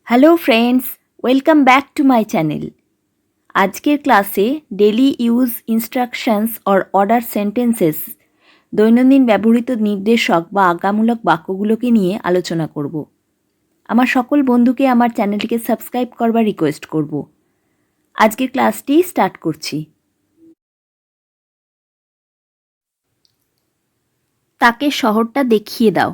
Hello friends, welcome back to my channel. আজকের ক্লাসে daily use instructions or order sentences দৈনন্দিন ব্যবহৃত নির্দেশক বা আজ্ঞামূলক বাক্যগুলোকে নিয়ে আলোচনা করব। আমার সকল বন্ধুকে আমার চ্যানেলটিকে সাবস্ক্রাইব করবার রিকোয়েস্ট করব। আজকের ক্লাসটি স্টার্ট করছি। তাকে শহরটা দেখিয়ে দাও।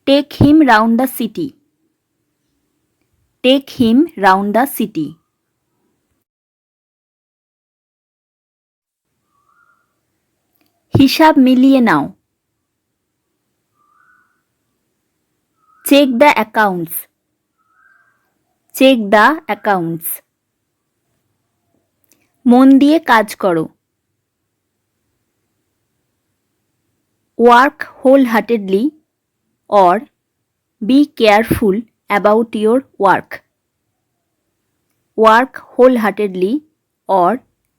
Take him round the city. Take him round the city. হিসাব মিলিয়ে নাও। Check the accounts. Check the accounts. মন দিয়ে কাজ করো। Work wholeheartedly or be careful about your work. Work wholeheartedly or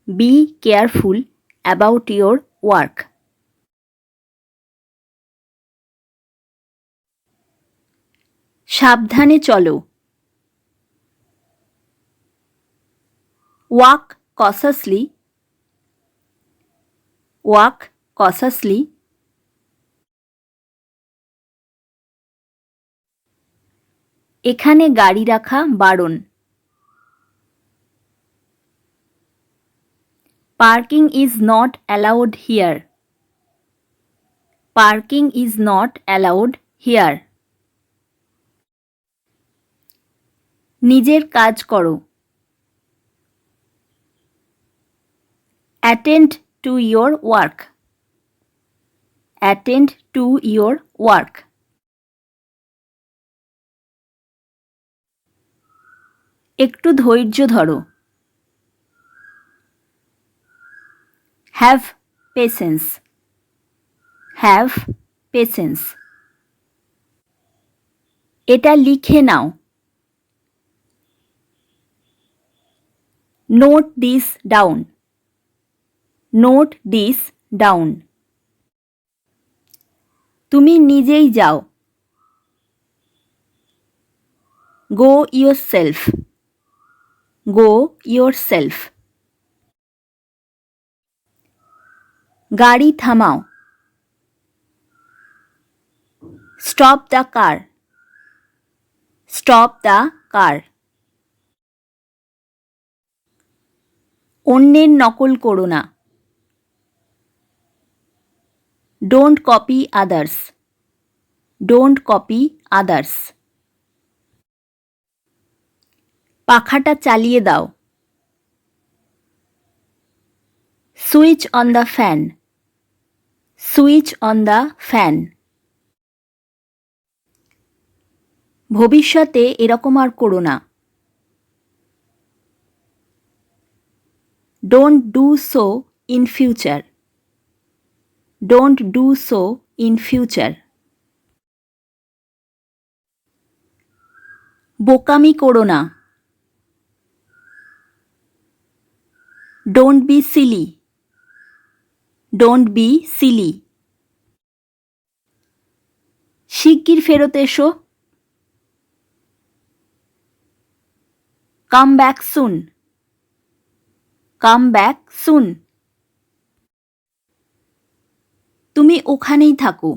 be careful about your work. সাবধানে চলো। Walk cautiously. Walk cautiously. এখানে গাড়ি রাখা বারণ। Parking is not allowed here. Parking is not allowed here. নিজের কাজ করো। Attend to your work. Attend to your work. একটু ধৈর্য ধরো। Have patience. Have patience. এটা লিখে নাও। Note this down. Note this down. তুমি নিজেই যাও। Go yourself. Go yourself. গাড়ি থামাও। Stop the car. Stop the car. অন্যের নকল করো না। Don't copy others. Don't copy others. পাখাটা চালিয়ে দাও। Switch on the fan. Switch on the fan. ভবিষ্যতে এরকম আর করো না। Don't do so in future. Don't do so in future. বোকামি করো না। Don't be silly. Don't be silly. শিগগির ফেরত এসো। Come back soon. Come back soon. তুমি ওখানেই থাকো।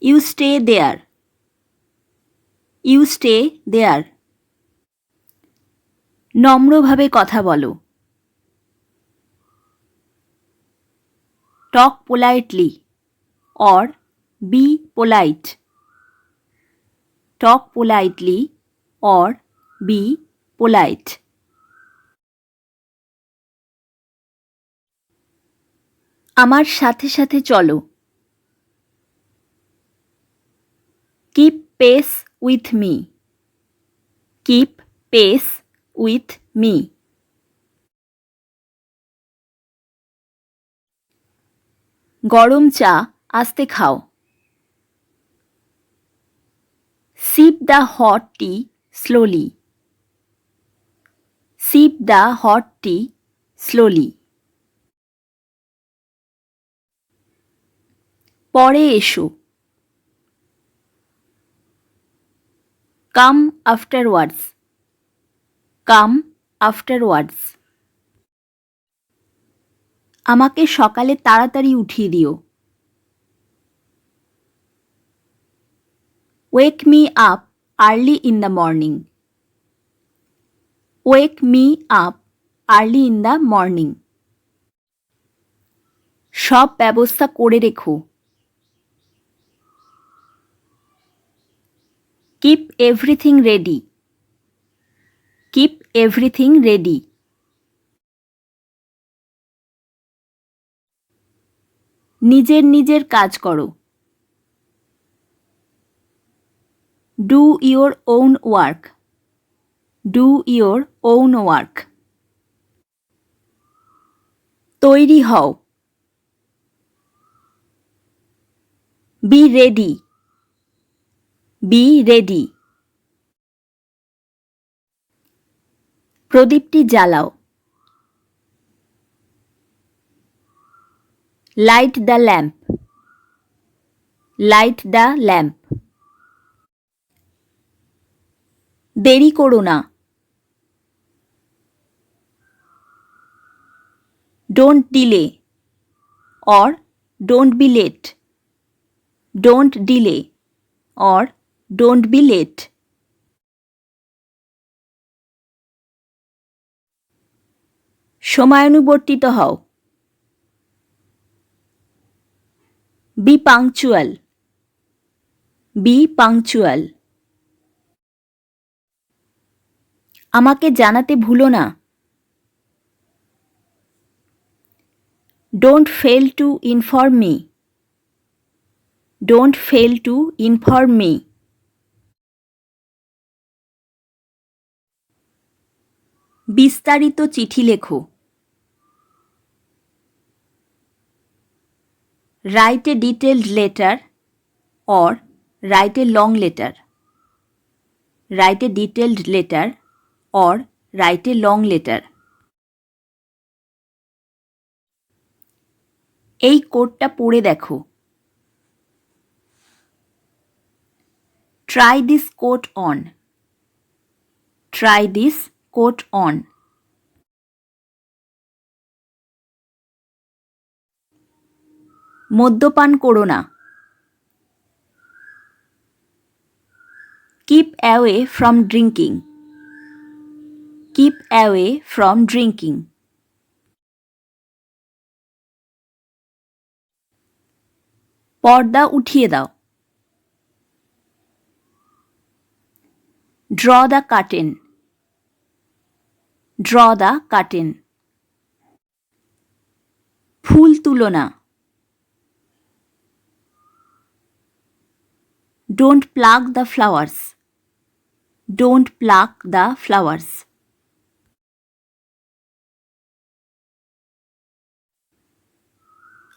You stay there. You stay there. নম্রভাবে কথা বলো। Talk politely or be polite. Talk politely or be polite. আমার সাথে সাথে চলো। Keep pace with me. Keep pace with me. গরম চা আস্তে খাও। Sip the hot tea slowly. Sip the hot tea slowly. পরে এসো। Come afterwards. Come afterwards. আমাকে সকালে তাড়াতাড়ি উঠিয়ে দিও। Wake me up early in the morning. Wake me up early in the morning. সব ব্যবস্থা করে রেখো। Keep everything ready. Keep everything ready. নিজের নিজের কাজ করো। Do your own work. Do your own work. তৈরি হও। Be ready. Be ready. প্রদীপটি জ্বালাও। Light the lamp. Light the lamp. দেরি করো না। Don't delay or don't be late. Don't delay or don't be late. সময়ানুবর্তিত হও। Be punctual. Be punctual. আমাকে জানাতে ভুলো না। Don't fail to inform me. Don't fail to inform me. বিস্তারিত চিঠি লেখো। Write a detailed letter or write a long letter. Write a detailed letter or write a long letter. এই কোডটা পড়ে দেখো। Try this coat on. Try this coat on. মদ্যপান করো না। Keep away from drinking. Keep away from drinking. পর্দা উঠিয়ে দাও। Draw the curtain. Draw the curtain. ফুল তুলো না। Don't pluck the flowers. Don't pluck the flowers.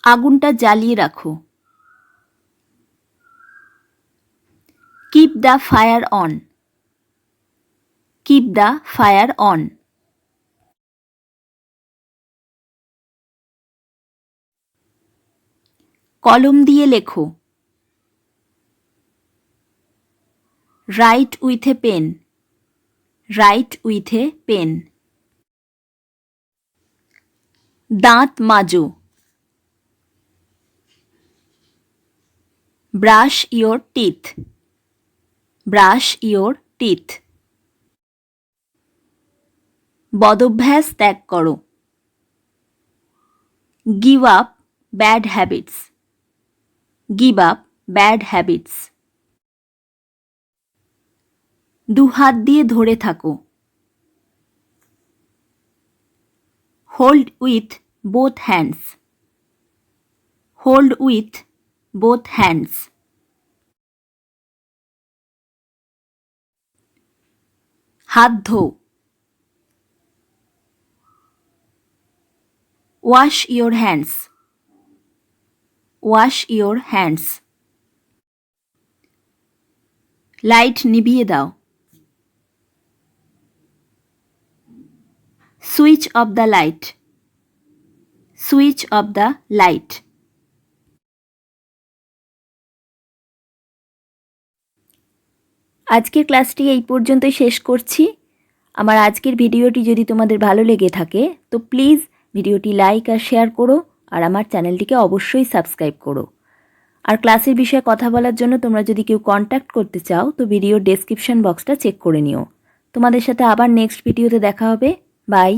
আগুনটা জ্বালিয়ে রাখো। Keep the fire on. Keep the fire on. কলম দিয়ে লেখো। Write with a pen. Write with a pen. দাঁত মাজো। Brush your teeth. Brush your teeth. বদভ্যাস ত্যাগ করো। Give up bad habits. Give up bad habits. দু হাত দিয়ে ধরে থাকো। Hold with both hands. Hold with both hands. হাত ধো। Wash your hands. Wash your hands. Light নিভিয়ে দাও। Switch off the light. Switch off the light. আজকের ক্লাসটি এই পর্যন্তই শেষ করছি। আমার আজকের ভিডিওটি যদি তোমাদের ভালো লেগে থাকে তো প্লিজ ভিডিওটি লাইক আর শেয়ার করো আর আমার চ্যানেলটিকে অবশ্যই সাবস্ক্রাইব করো। আর ক্লাসের বিষয়ে কথা বলার জন্য তোমরা যদি কেউ কন্ট্যাক্ট করতে চাও তো ভিডিওর ডেসক্রিপশন বক্সটা চেক করে নিও। তোমাদের সাথে আবার নেক্সট ভিডিওতে দেখা হবে। বাই।